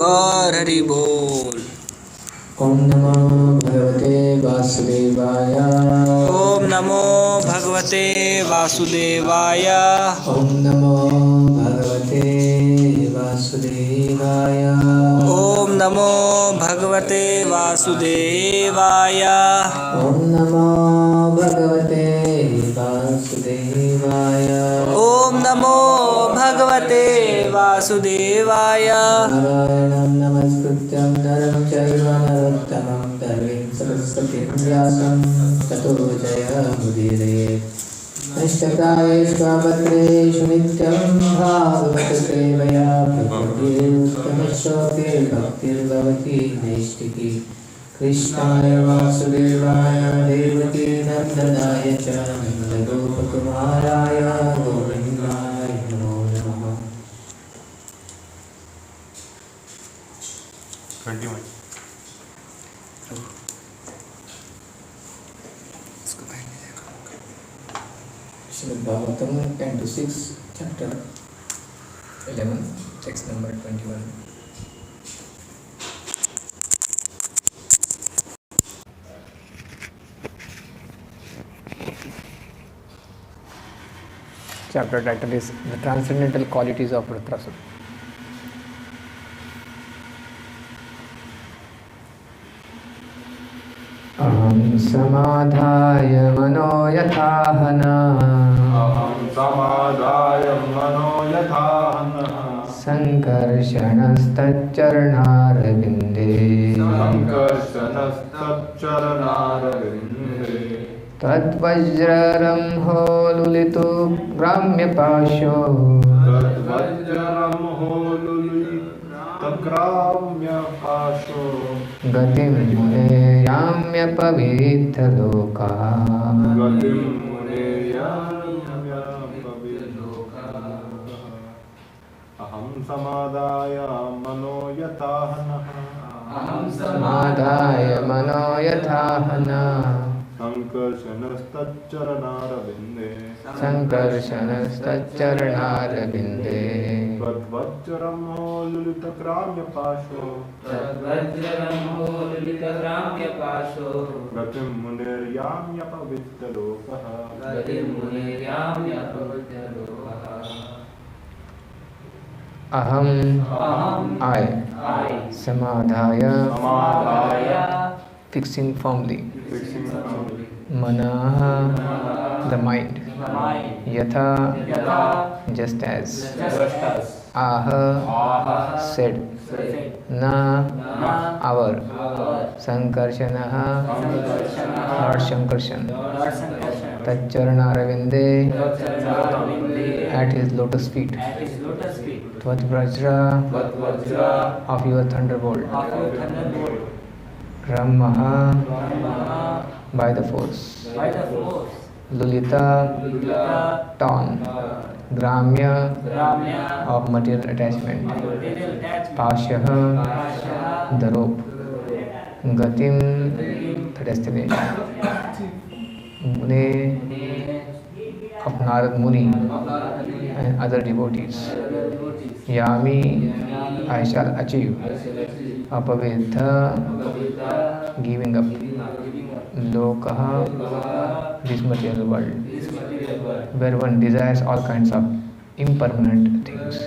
और हरि बोल। ओम नमो भगवते वासुदेवाय। ओम नमो भगवते वासुदेवाय। ओम नमो भगवते वासुदेवाय। ओम नमो भगवते वासुदेवाय। ओम नमो भगवते वासुदेवाय। ओम नमो भगवते वासुदेवाय। नारायणं नमस्कृत्यं नरं चैव नरोत्तमं देवीं सरस्वतीं व्यासं ततो जयमुदीरयेत्। नष्टप्रायेष्वभद्रेषु नित्यं भागवतसेवया प्रपद्येत्तमश्लोके भक्तिर्भवति नैष्टिकी। कृष्णाय वासुदेवाय देवकी नन्दनाय च नन्दगोपकुमाराय गोविन्दाय नमो नमः। 21. Srimad Bhagavatam, Canto 6, Chapter 11, text number 21. Chapter title is The Transcendental Qualities of Vritrasura. अहं समाधाय मनो यथाहना संकर्षणस्तच्चरणारविन्दे तद्वज्ररंहो लुलितो ग्राम्यपाशो गतिं मुने याम्यपवित्रलोकाः। अहं समादाय मनो यथाहनः समाधाय मनो यथाहना संकर्षणस्तच्चरणारविन्दे संकर्षणस्तच्चरणारविन्दे तद्वज्ररंहो लुलितग्राम्यपाशो गतिं मुनेर्याम्यपवित्रलोकः। अहम I samadhaya fixing firmly manaha the mind yatha just as aha said na our sankarshanaha Lord Shankarshan taccharanarvinde at his lotus feet Tvajra of your thunderbolt Ramaha by the force Lulita torn Gramya of material attachment Pashaha the rope Gatim the destination Mune of Narad Muni and other devotees Yami I shall achieve Apavedha giving up Lokaha this material world where one desires all kinds of impermanent things.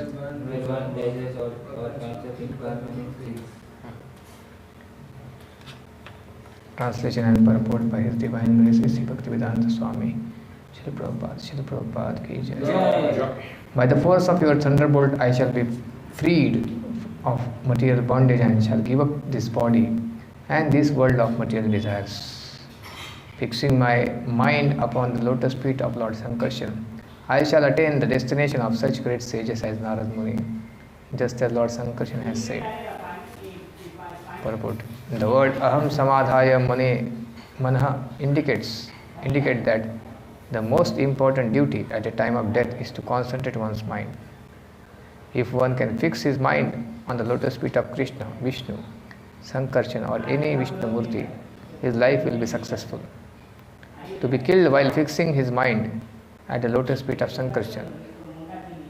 Translation and purport by His Divine Grace Sri Bhaktivedanta Swami Srila Prabhupada ki jai. By the force of your thunderbolt I shall be freed of material bondage and shall give up this body and this world of material desires. Fixing my mind upon the lotus feet of Lord Sankarshan, I shall attain the destination of such great sages as Narad Muni, just as Lord Sankarshan has said. Purport. The word Aham Samadhaya Manha indicate that the most important duty at the time of death is to concentrate one's mind. If one can fix his mind on the lotus feet of Krishna, Vishnu, Sankarshan or any Vishnu Murti, his life will be successful. To be killed while fixing his mind at the lotus feet of Sankarshan,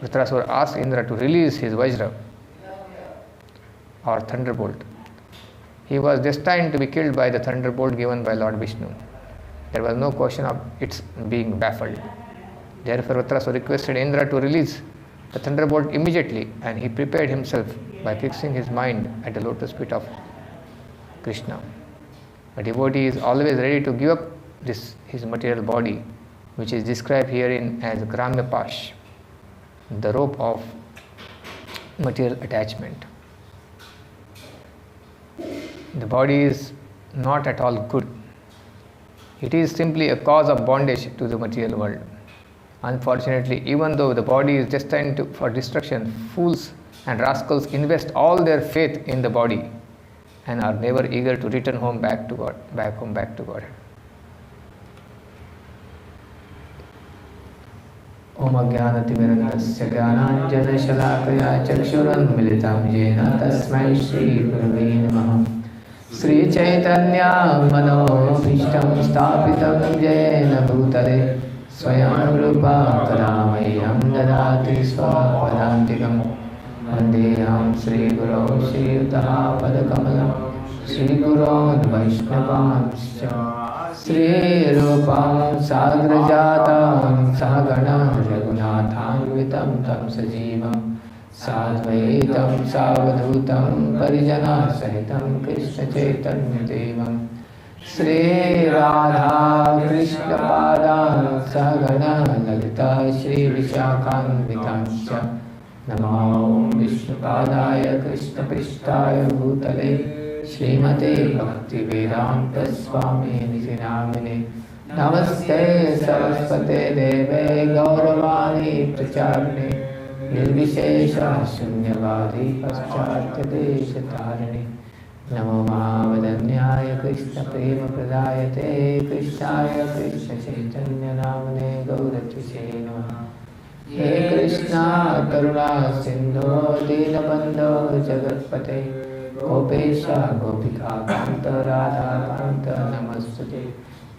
Vritrasura asked Indra to release his Vajra. or thunderbolt. He was destined to be killed by the thunderbolt given by Lord Vishnu. There was no question of its being baffled. Therefore, Vritrasu requested Indra to release the thunderbolt immediately, and he prepared himself by fixing his mind at the lotus feet of Krishna. A devotee is always ready to give up his material body, which is described herein as Gramya Pash, the rope of material attachment. The body is not at all good. It is simply a cause of bondage to the material world. Unfortunately, even though the body is destined for destruction, fools and rascals invest all their faith in the body and are never eager to return home back to God. Om Ajnanatimirandasya Jnananjana Shalakaya Chakshurunmilitam Yena Tasmai Shri Gurave Namah. Sri Chaitanya Manobhishtam Sthapitam Jena Bhutale Swayam Rupa Kadamayyam Dadati Swapadantikam. Vandeham Sri Guru Sri Utaha Padakamalam Sri Guru Vaishnavanscha Sri Rupam Sagrajatam Sahagana Raghunathanvitam Tam Sajivam Sadvaitam Savadhutam Parijana Sahitam Krishna Chaitanya Devam Sri Radha Krishna Padam Sahagana Lalita Sri Vishakhanvitamscha Namo Vishnu Padaya Krishna Prishtaya Bhutale Srimate Bhakti Vedanta Swami Nitinamine Namaste Saraswate Deve Gauravani Pracharne Nirvishesha Shunyavadi Paschatya Deshatarane Namo Mahavadanyaya Krishna Prema Pradayate Krishnaya Krishna Chaitanya Namane Gauratviche Namaha He Krishna Karuna Sindhu Dinabandho Jagatpate Gopesha Gopika Kanta Radha Kanta Namastute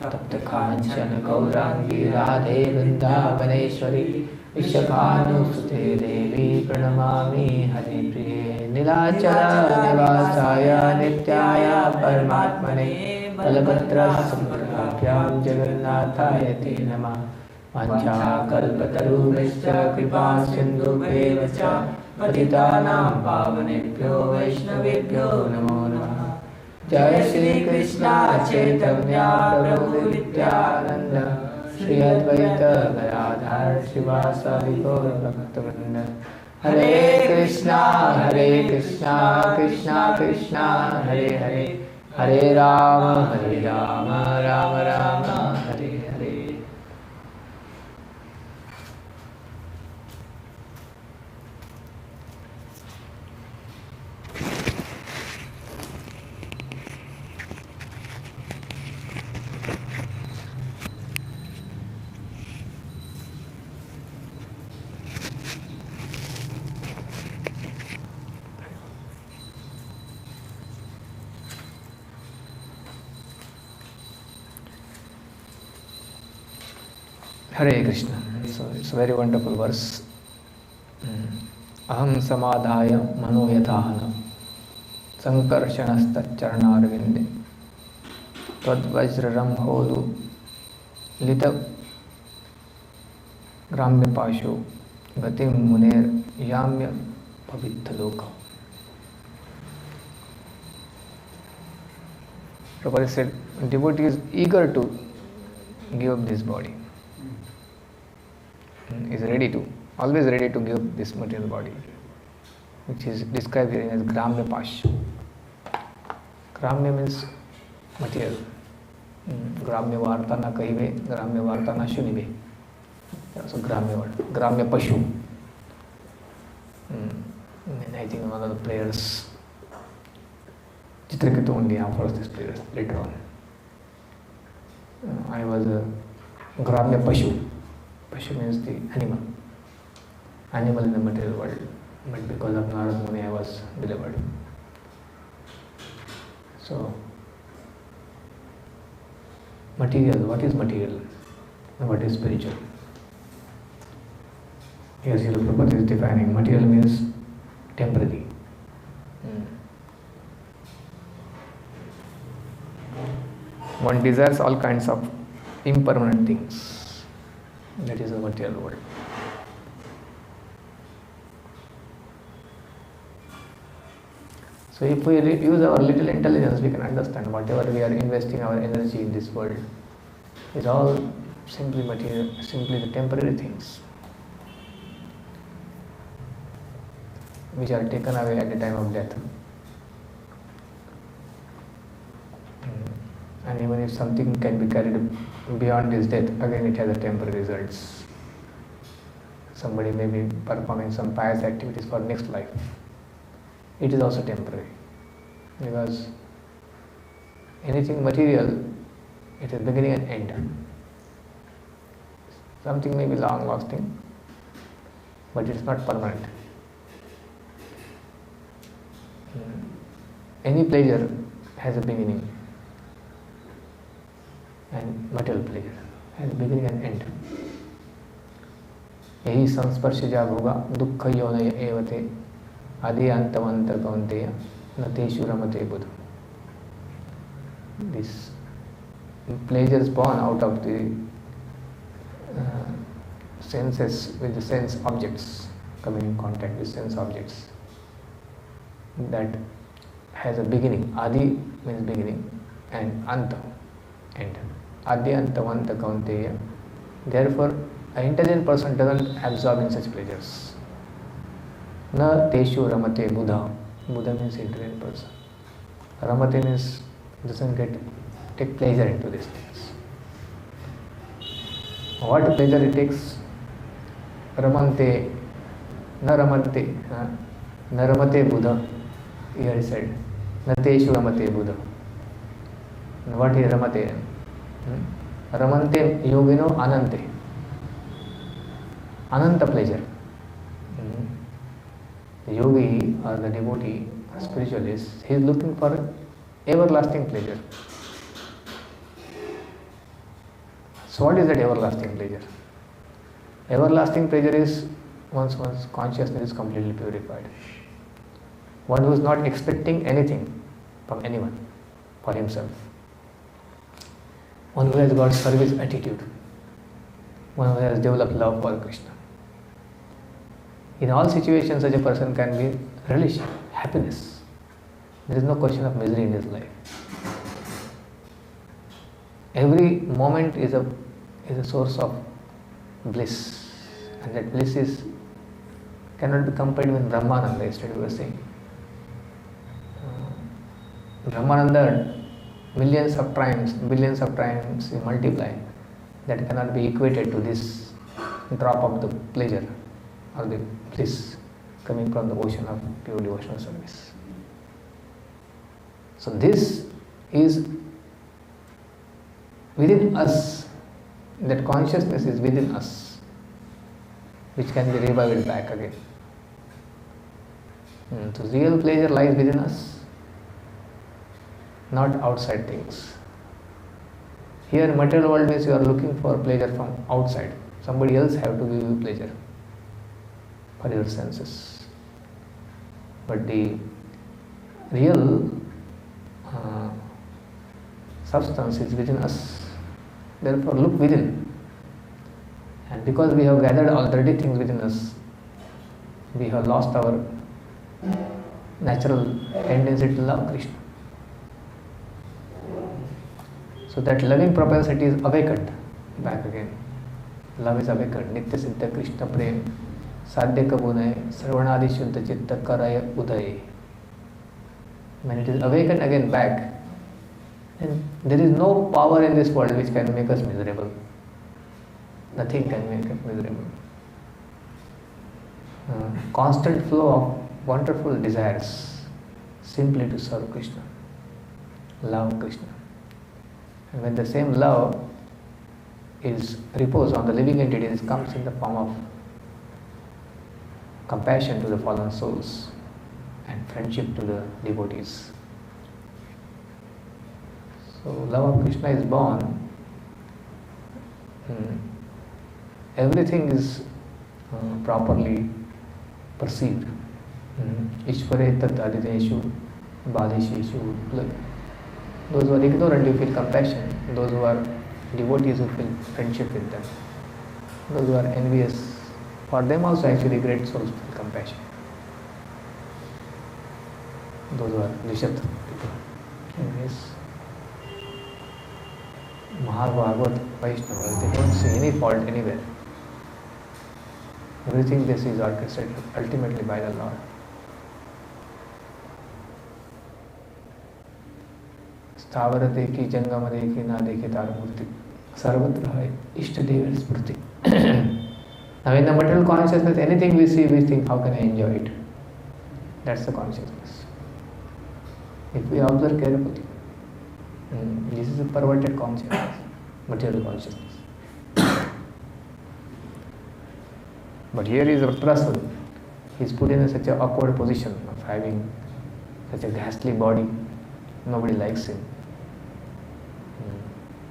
Tapta Kanchana Gaurangi Radhe Vrindavaneshwari Vishakhanusute Devi Pranamami Hari Priye Nilachala Nivasaya Nityaya Paramatmane Balabhadra Samprabhyam Jagannathaya Te Namah Vancha Kalpatarubhishya Kripa Sindhubheva Cha Patitanam Pavanebhyo Vaishnavebhyo Namo Namaha Jai Shri Krishna Chaitanya Prabhu Nityananda Shri Advaita Gadadhar Srivasadi Gaur Bhaktivinoda Hare Krishna Krishna Krishna Hare Hare Hare Rama Rama Rama Hare Hare. Hare Krishna. So it's a very wonderful verse. Aham samadhaya mano yathahana sankarshanasta charnarvinde tvad vajraram hodu lita gramya pasho gatim muner yamya pavittaloka. Prabhupada said, devotee is eager to give up this body. Is always ready to give up this material body, which is described here as Gramya Pash. Gramya means material. Gramya Varta na kahive, Gramya Varta na shunive. So Gramya word. Gramya Pashu. And I think one of the players, Chitraketu only offers this prayer later on. I was a Gramya Pashu. Pashu means the animal in the material world, but because of Narad Muni I was delivered. So, material, what is material and what is spiritual? Here Srila Prabhupada is defining material means temporary. One desires all kinds of impermanent things. That is the material world. So if we use our little intelligence, we can understand whatever we are investing our energy in this world is all simply material, simply the temporary things which are taken away at the time of death. And even if something can be carried beyond this death, again it has a temporary results. Somebody may be performing some pious activities for next life. It is also temporary, because anything material, it has beginning and end. Something may be long lasting, but it is not permanent. Any pleasure has a beginning, and material pleasure has a beginning and end. यही संस्पर्शजा भोगा दुःख योनय एवते आदि अंतवंत कौन्तेय न तेषु रमते बुध. This pleasures born out of the senses with the sense objects, coming in contact with sense objects, that has a beginning. Adi means beginning and anta, end. Adi antavanta kaunteya. Therefore, an intelligent person doesn't absorb in such pleasures. Na teshu ramate buddha. Buddha means intelligent person. Ramate means doesn't take pleasure into these things. What pleasure it takes? Ramante, na ramate buddha. Here he said, na teshu ramate buddha. What is ramate? Ramante yogino anante. Ananta pleasure. The yogi or the devotee, spiritualist, he is looking for everlasting pleasure. So what is that everlasting pleasure? Everlasting pleasure is once one's consciousness is completely purified. One who is not expecting anything from anyone for himself. One who has got service attitude. One who has developed love for Krishna. In all situations, such a person can be relish, happiness. There is no question of misery in his life. Every moment is a source of bliss, and that bliss cannot be compared with Brahmananda. Yesterday we were saying, Brahmananda, billions of times you multiply, that cannot be equated to this drop of the pleasure or the bliss coming from the ocean of pure devotional service. So this is within us, that consciousness is within us, which can be revived back again. So real pleasure lies within us, not outside things. Here material world means you are looking for pleasure from outside. Somebody else have to give you pleasure for your senses. But the real substance is within us. Therefore look within. And because we have gathered all dirty things within us, we have lost our natural tendency to love Krishna. So that loving propensity is awakened back again. Love is awakened. Nitya Siddha Krishna Prem Sadhya Kabunay Sarvanadi Shuddha Chitta Karaya Uday. When it is awakened again back, then there is no power in this world which can make us miserable. Nothing can make us miserable. Constant flow of wonderful desires simply to serve Krishna, love Krishna. And when the same love is reposed on the living entities, it comes in the form of compassion to the fallen souls and friendship to the devotees. So love of Krishna is born. Everything is properly perceived. Ishvare tat adideshu badesheshu. Those who are ignorant, you feel compassion. Those who are devotees, you feel friendship with them. Those who are envious, for them also actually great souls feel compassion. Those who are Rishabh people. Anyways, Mahabhagavat Vaishnavas, they don't see any fault anywhere. Everything they see is orchestrated ultimately by the Lord. स्थावर देखी जंगम देखी ना देखी तार मूर्ति सर्वत्र है इष्ट देव स्मृति. Now in the material consciousness, anything we see, we think, how can I enjoy it? That's the consciousness. If we observe carefully, this is a perverted consciousness, material consciousness. But here is Vrtrasura. He is put in such an awkward position of having such a ghastly body. Nobody likes him.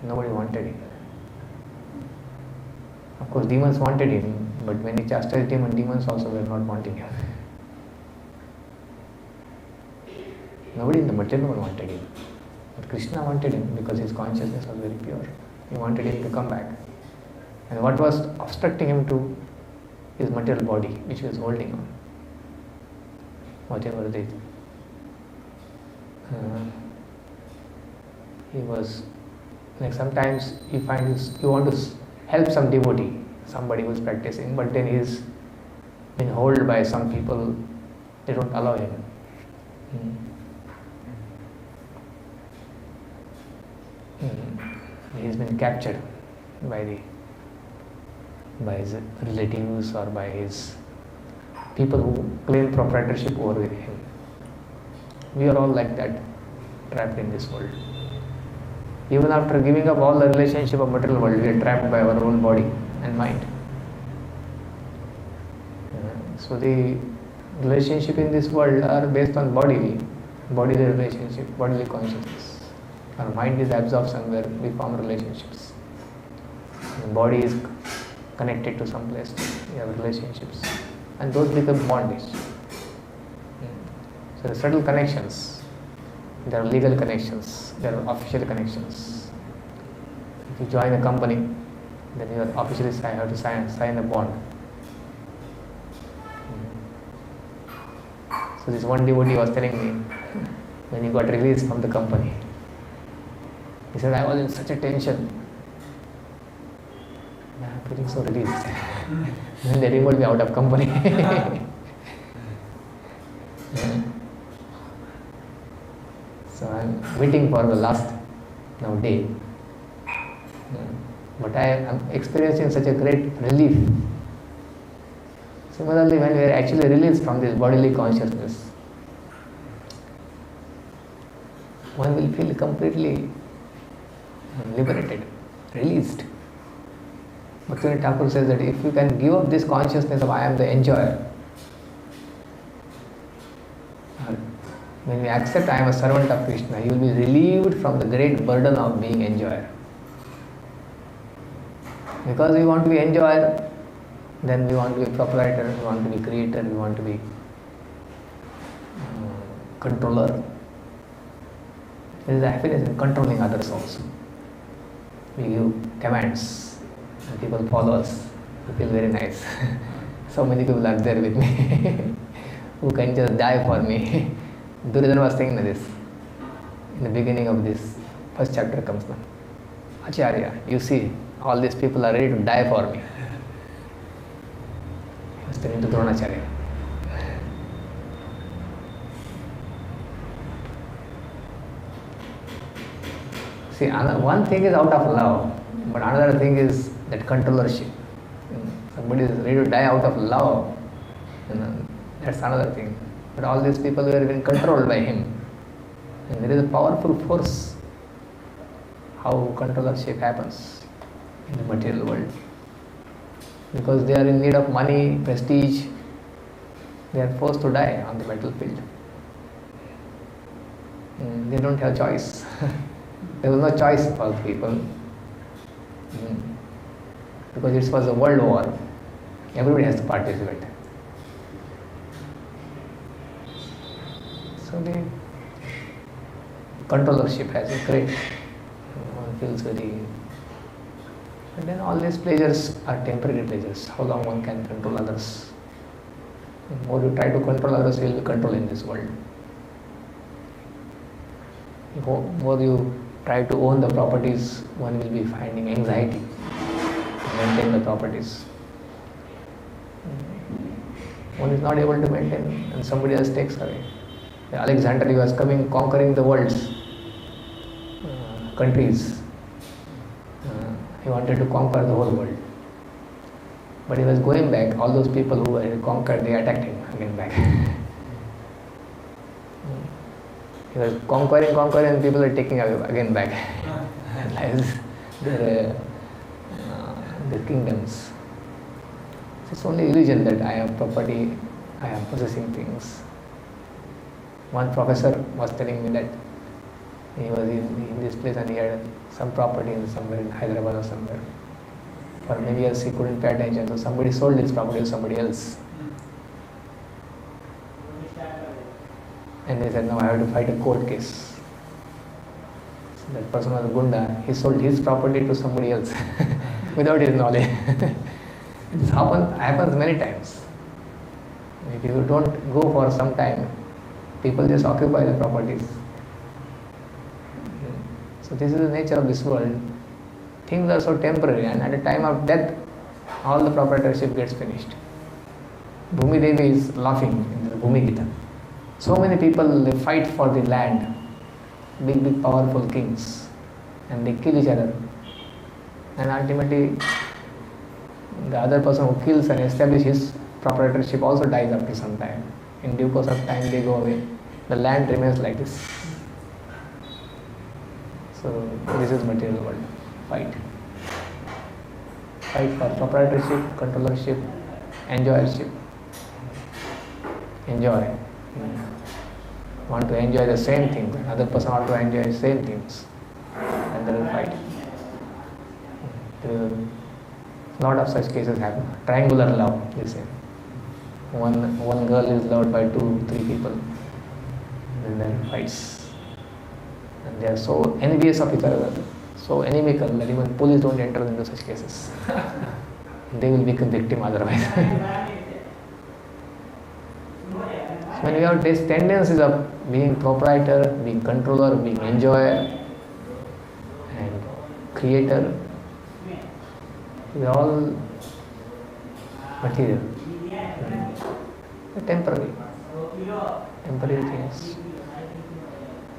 Nobody wanted him. Of course, demons wanted him, but when he chastised him, and demons also were not wanting him. Nobody in the material world wanted him. But Krishna wanted him because his consciousness was very pure. He wanted him to come back. And what was obstructing him to his material body, which he was holding on? Whatever they he was like, sometimes you find you want to help some devotee, somebody who is practicing, but then he is been held by some people, they don't allow him. He has been captured by his relatives or by his people who claim proprietorship over him. We are all like that, trapped in this world. Even after giving up all the relationship of material world, we are trapped by our own body and mind. So the relationship in this world are based on bodily relationship, bodily consciousness. Our mind is absorbed somewhere, we form relationships. The body is connected to some place, we have relationships. And those become bondage. So the subtle connections, there are legal connections, there are official connections. If you join a company, then you are officially have to sign a bond. So this one devotee was telling me, when he got released from the company, he said, I was in such a tension. I am feeling so released. Then they removed me out of company. So I am waiting for the last day. But I am experiencing such a great relief. Similarly, when we are actually released from this bodily consciousness, one will feel completely liberated, released. Bhaktivinoda Thakur says that if you can give up this consciousness of I am the enjoyer, when you accept I am a servant of Krishna, you will be relieved from the great burden of being enjoyer. Because we want to be enjoyer, then we want to be proprietor, we want to be creator, we want to be controller. There is happiness in controlling others also. We give commands and people follow us. We feel very nice. So many people are there with me who can just die for me. Duryodhana was saying this in the beginning of this first chapter comes now. Acharya, you see, all these people are ready to die for me. He was telling to Dronacharya. See, one thing is out of love, but another thing is that controllership. Somebody is ready to die out of love. That's another thing. But all these people were being controlled by him. And there is a powerful force how controllership happens in the material world. Because they are in need of money, prestige, they are forced to die on the battlefield. They don't have choice. There was no choice for the people. Because it was a world war. Everybody has to participate. So controllership has a great, one feels very. And then all these pleasures are temporary pleasures. How long one can control others? The more you try to control others, you will be controlled in this world. The more you try to own the properties, one will be finding anxiety to maintain the properties. One is not able to maintain and somebody else takes away. Alexander, he was coming, conquering the world's countries. He wanted to conquer the whole world. But he was going back, all those people who were conquered, they attacked him again back. He was conquering, and people are taking again back. As their kingdoms. It's only illusion that I have property, I am possessing things. One professor was telling me that he was in this place and he had some property somewhere in Hyderabad or somewhere. For many years he couldn't pay attention, so somebody sold his property to somebody else. And he said, now I have to fight a court case. So that person was a Gunda, he sold his property to somebody else without his knowledge. This happens many times. If you don't go for some time, people just occupy the properties. So this is the nature of this world. Things are so temporary, and at the time of death, all the proprietorship gets finished. Bhumi Devi is laughing in the Bhumi Gita. So many people, they fight for the land, big powerful kings, and they kill each other. And ultimately, the other person who kills and establishes his proprietorship also dies after some time. In due course of time, they go away. The land remains like this. So this is material world. Fight for proprietorship, controllership, enjoyership. Enjoy. Want to enjoy the same thing. Another person want to enjoy the same things. And there is fight. A lot of such cases happen. Triangular love, they say. One girl is loved by 2-3 people. And then fights. And they are so envious of each other, so inimical that even police don't enter into such cases. They will become victim otherwise. So when we have these tendencies of being proprietor, being controller, being enjoyer, and creator, we are all material, temporary things.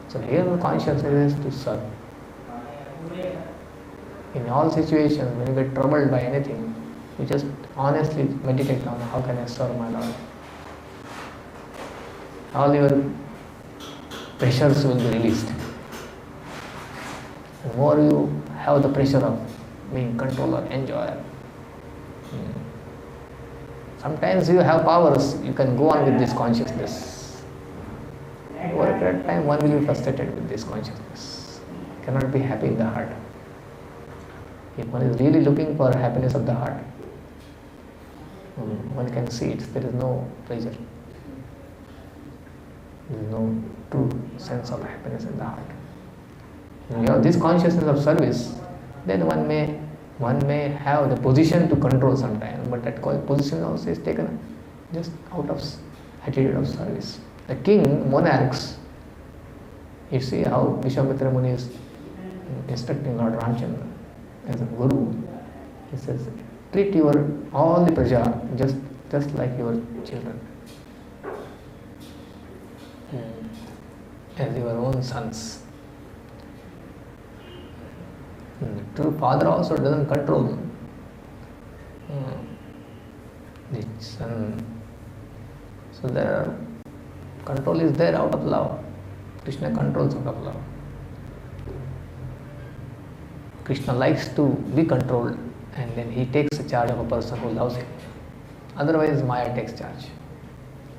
So real consciousness is to serve. In all situations, when you get troubled by anything, you just honestly meditate on how can I serve my Lord. All your pressures will be released. The more you have the pressure of being controller, enjoyer. Sometimes you have powers, you can go on with this consciousness. Over a period of time, one will be frustrated with this consciousness. Cannot be happy in the heart. If one is really looking for happiness of the heart, one can see it. There is no pleasure. There is no true sense of happiness in the heart. When you have this consciousness of service, then one may have the position to control sometimes, but that position also is taken just out of attitude of service. The king, monarchs, you see how Vishwamitra Muni is instructing Lord Ramchandra as a guru. He says, treat all the praja just like your children, as your own sons. True father also doesn't control the son. So control is there out of love. Krishna controls out of love. Krishna likes to be controlled, and then he takes charge of a person who loves him. Otherwise, Maya takes charge.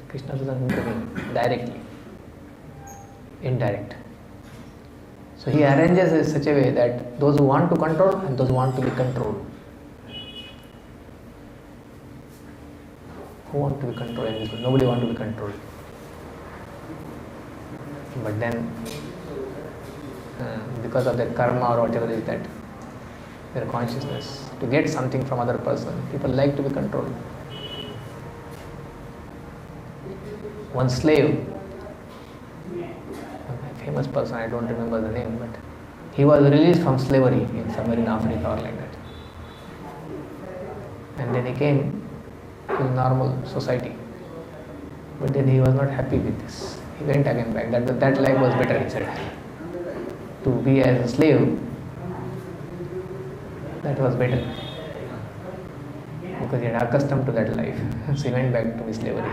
Krishna doesn't intervene directly, indirect. So he arranges in such a way that those who want to control and those who want to be controlled. Who want to be controlled? Nobody wants to be controlled. But then because of their karma or whatever is that, their consciousness, to get something from other person. People like to be controlled. One slave, a famous person, I don't remember the name, but he was released from slavery in somewhere in Africa or like that. And then he came to normal society. But then he was not happy with this. He went again back. That life was better, he said. To be as a slave, that was better. Because he had accustomed to that life. So he went back to his slavery.